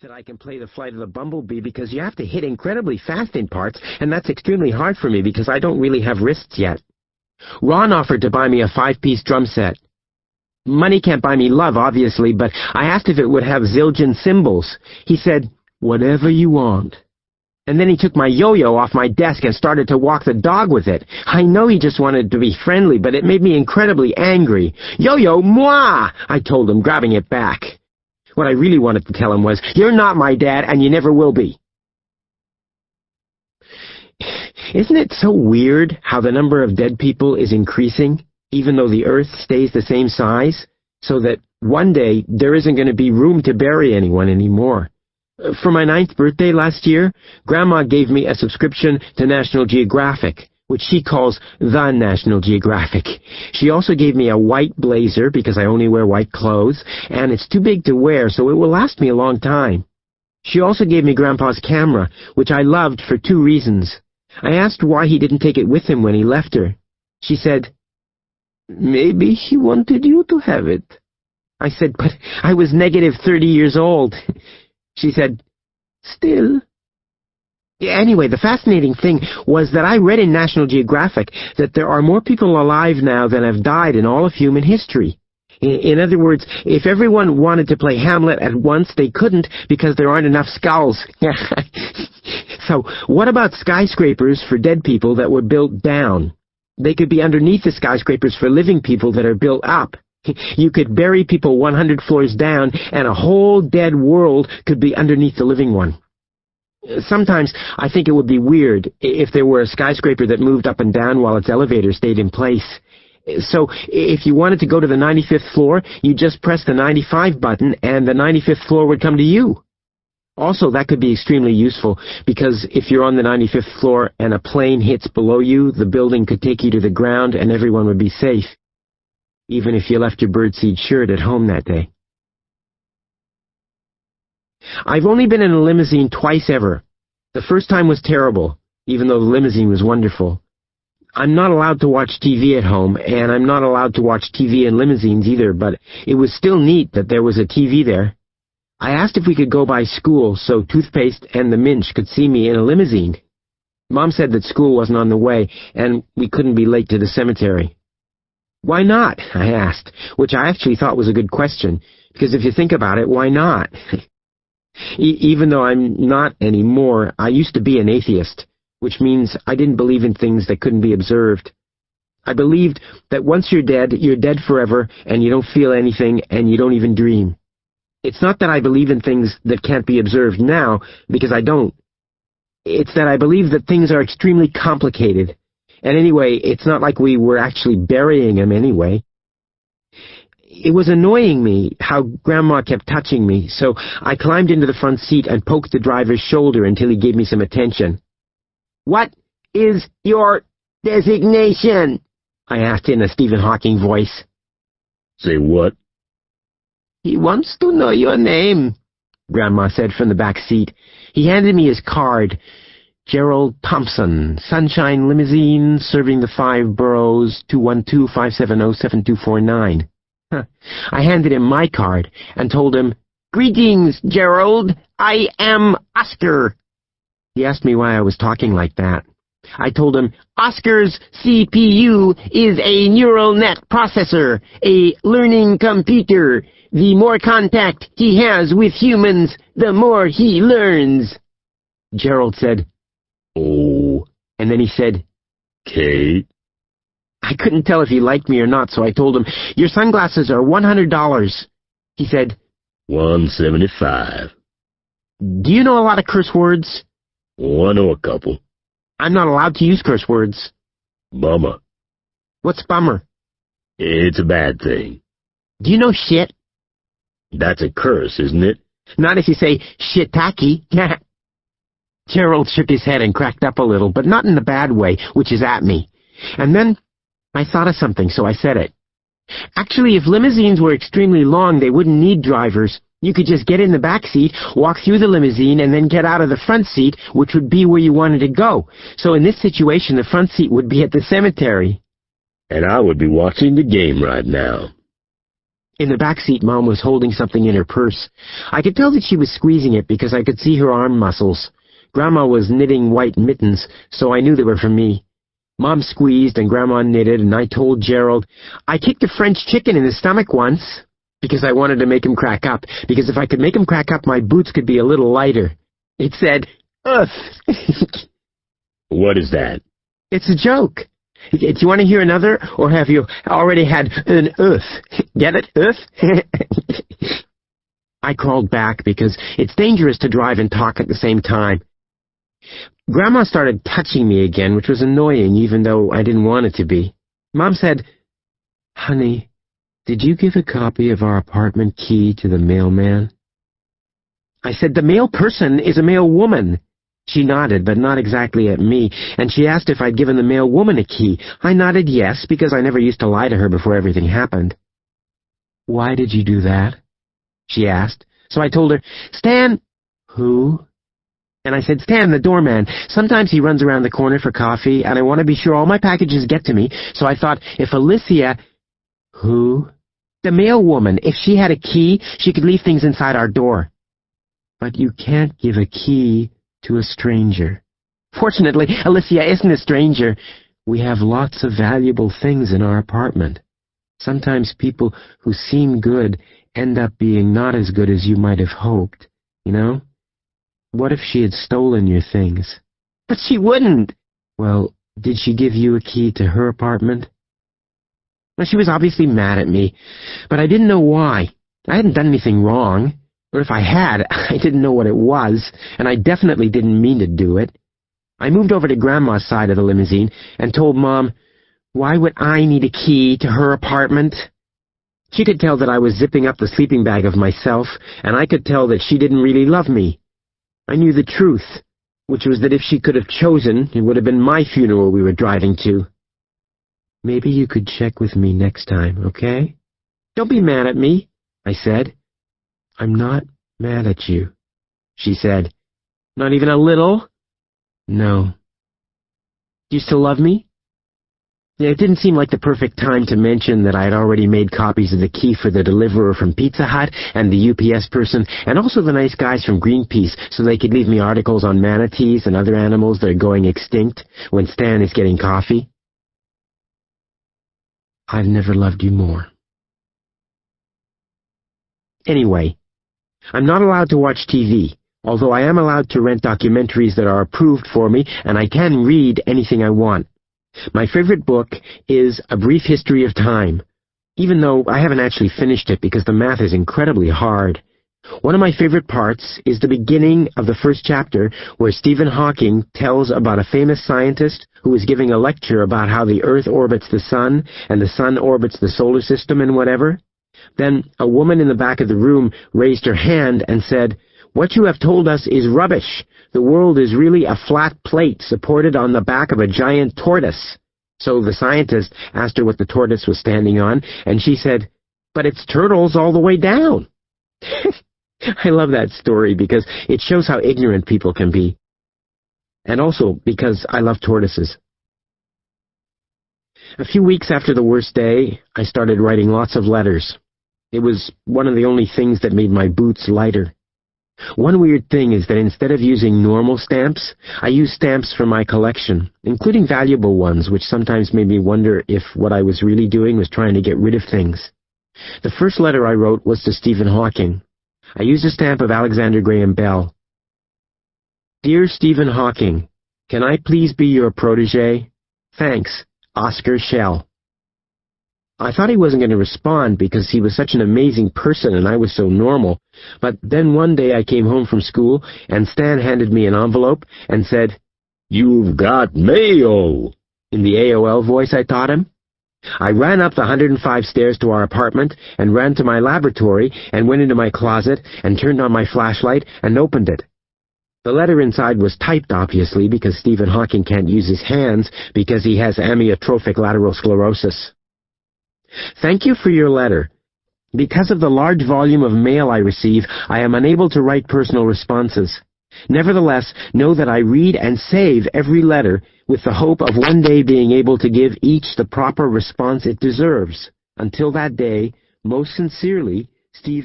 that I can play the flight of the bumblebee because you have to hit incredibly fast in parts, and that's extremely hard for me because I don't really have wrists yet. Ron offered to buy me a 5-piece drum set. Money can't buy me love, obviously, but I asked if it would have zildjian cymbals. He said, "Whatever you want." And then he took my yo-yo off my desk and started to walk the dog with it. I know he just wanted to be friendly, but it made me incredibly angry. "Yo-yo, moi!" I told him, grabbing it back. What I really wanted to tell him was, "You're not my dad, and you never will be." Isn't it so weird how the number of dead people is increasing, even though the Earth stays the same size, so that one day there isn't going to be room to bury anyone anymore? For my 9th birthday last year, Grandma gave me a subscription to National Geographic, which she calls the National Geographic. She also gave me a white blazer, because I only wear white clothes, and it's too big to wear, so it will last me a long time. She also gave me Grandpa's camera, which I loved for 2 reasons. I asked why he didn't take it with him when he left her. She said, "Maybe he wanted you to have it." I said, "But I was negative 30 years old." She said, "Still." Anyway, the fascinating thing was that I read in National Geographic that there are more people alive now than have died in all of human history. In other words, if everyone wanted to play Hamlet at once, they couldn't because there aren't enough skulls. So, what about skyscrapers for dead people that were built down? They could be underneath the skyscrapers for living people that are built up. You could bury people 100 floors down, and a whole dead world could be underneath the living one. Sometimes I think it would be weird if there were a skyscraper that moved up and down while its elevator stayed in place. So if you wanted to go to the 95th floor, you just press the 95 button and the 95th floor would come to you. Also, that could be extremely useful because if you're on the 95th floor and a plane hits below you, the building could take you to the ground and everyone would be safe, even if you left your birdseed shirt at home that day. I've only been in a limousine twice ever. The first time was terrible, even though the limousine was wonderful. I'm not allowed to watch TV at home, and I'm not allowed to watch TV in limousines either, but it was still neat that there was a TV there. I asked if we could go by school so Toothpaste and the Minch could see me in a limousine. Mom said that school wasn't on the way, and we couldn't be late to the cemetery. "Why not?" I asked, which I actually thought was a good question, because if you think about it, why not? Even though I'm not anymore, I used to be an atheist, which means I didn't believe in things that couldn't be observed. I believed that once you're dead forever, and you don't feel anything, and you don't even dream. It's not that I believe in things that can't be observed now, because I don't. It's that I believe that things are extremely complicated. And anyway, it's not like we were actually burying him anyway. It was annoying me how Grandma kept touching me, so I climbed into the front seat and poked the driver's shoulder until he gave me some attention. "What is your designation?" I asked in a Stephen Hawking voice. "Say what?" "He wants to know your name," Grandma said from the back seat. He handed me his card. "Gerald Thompson, Sunshine Limousine, serving the 5 boroughs, 212-570-7249. I handed him my card and told him, "Greetings, Gerald. I am Oskar." He asked me why I was talking like that. I told him, "Oskar's CPU is a neural net processor, a learning computer. The more contact he has with humans, the more he learns." Gerald said, "Oh," and then he said, "Kate." I couldn't tell if he liked me or not, so I told him, "Your sunglasses are $100. He said, $175. "Do you know a lot of curse words?" "Oh, I know a couple." "I'm not allowed to use curse words." "Bummer." "What's bummer?" "It's a bad thing." "Do you know shit?" "That's a curse, isn't it?" "Not if you say shiitake." Gerald shook his head and cracked up a little, but not in the bad way, which is at me. And then I thought of something, so I said it. Actually, if limousines were extremely long, they wouldn't need drivers. You could just get in the back seat, walk through the limousine, and then get out of the front seat, which would be where you wanted to go. So in this situation, the front seat would be at the cemetery. And I would be watching the game right now. In the back seat, Mom was holding something in her purse. I could tell that she was squeezing it because I could see her arm muscles. Grandma was knitting white mittens, so I knew they were for me. Mom squeezed and Grandma knitted, and I told Gerald, I kicked a French chicken in his stomach once, because I wanted to make him crack up, because if I could make him crack up, my boots could be a little lighter. It said, "Ugh." What is that? It's a joke. Do you want to hear another, or have you already had an Get it? I crawled back because it's dangerous to drive and talk at the same time. Grandma started touching me again, which was annoying, even though I didn't want it to be. Mom said, Honey, did you give a copy of our apartment key to the mailman? I said, the mail person is a mail woman. She nodded, but not exactly at me, and she asked if I'd given the mail woman a key. I nodded yes, because I never used to lie to her before everything happened. Why did you do that? She asked. So I told her, Stan. Who? And I said, Stan, the doorman. Sometimes he runs around the corner for coffee, and I want to be sure all my packages get to me, so I thought, if Alicia... Who? The mail woman. If she had a key, she could leave things inside our door. But you can't give a key to a stranger. Fortunately, Alicia isn't a stranger. We have lots of valuable things in our apartment. Sometimes people who seem good end up being not as good as you might have hoped, you know? What if she had stolen your things? But she wouldn't. Well, did she give you a key to her apartment? Well, she was obviously mad at me, but I didn't know why. I hadn't done anything wrong. Or if I had, I didn't know what it was, and I definitely didn't mean to do it. I moved over to Grandma's side of the limousine and told Mom, why would I need a key to her apartment? She could tell that I was zipping up the sleeping bag of myself, and I could tell that she didn't really love me. I knew the truth, which was that if she could have chosen, it would have been my funeral we were driving to. Maybe you could check with me next time, okay? Don't be mad at me, I said. I'm not mad at you, she said. Not even a little? No. Do you still love me? It didn't seem like the perfect time to mention that I had already made copies of the key for the deliverer from Pizza Hut and the UPS person, and also the nice guys from Greenpeace, so they could leave me articles on manatees and other animals that are going extinct when Stan is getting coffee. I've never loved you more. Anyway, I'm not allowed to watch TV, although I am allowed to rent documentaries that are approved for me, and I can read anything I want. My favorite book is A Brief History of Time, even though I haven't actually finished it because the math is incredibly hard. One of my favorite parts is the beginning of the first chapter, where Stephen Hawking tells about a famous scientist who was giving a lecture about how the Earth orbits the Sun, and the Sun orbits the solar system and whatever. Then a woman in the back of the room raised her hand and said, What you have told us is rubbish. The world is really a flat plate supported on the back of a giant tortoise. So the scientist asked her what the tortoise was standing on, and she said, But it's turtles all the way down. I love that story because it shows how ignorant people can be. And also because I love tortoises. A few weeks after the worst day, I started writing lots of letters. It was one of the only things that made my boots lighter. One weird thing is that instead of using normal stamps, I used stamps from my collection, including valuable ones, which sometimes made me wonder if what I was really doing was trying to get rid of things. The first letter I wrote was to Stephen Hawking. I used a stamp of Alexander Graham Bell. Dear Stephen Hawking, can I please be your protege? Thanks, Oskar Schell. I thought he wasn't going to respond because he was such an amazing person and I was so normal, but then one day I came home from school and Stan handed me an envelope and said, You've got mail, in the AOL voice I taught him. I ran up the 105 stairs to our apartment and ran to my laboratory and went into my closet and turned on my flashlight and opened it. The letter inside was typed, obviously, because Stephen Hawking can't use his hands because he has amyotrophic lateral sclerosis. Thank you for your letter. Because of the large volume of mail I receive, I am unable to write personal responses. Nevertheless, know that I read and save every letter with the hope of one day being able to give each the proper response it deserves. Until that day, Most sincerely, Steve.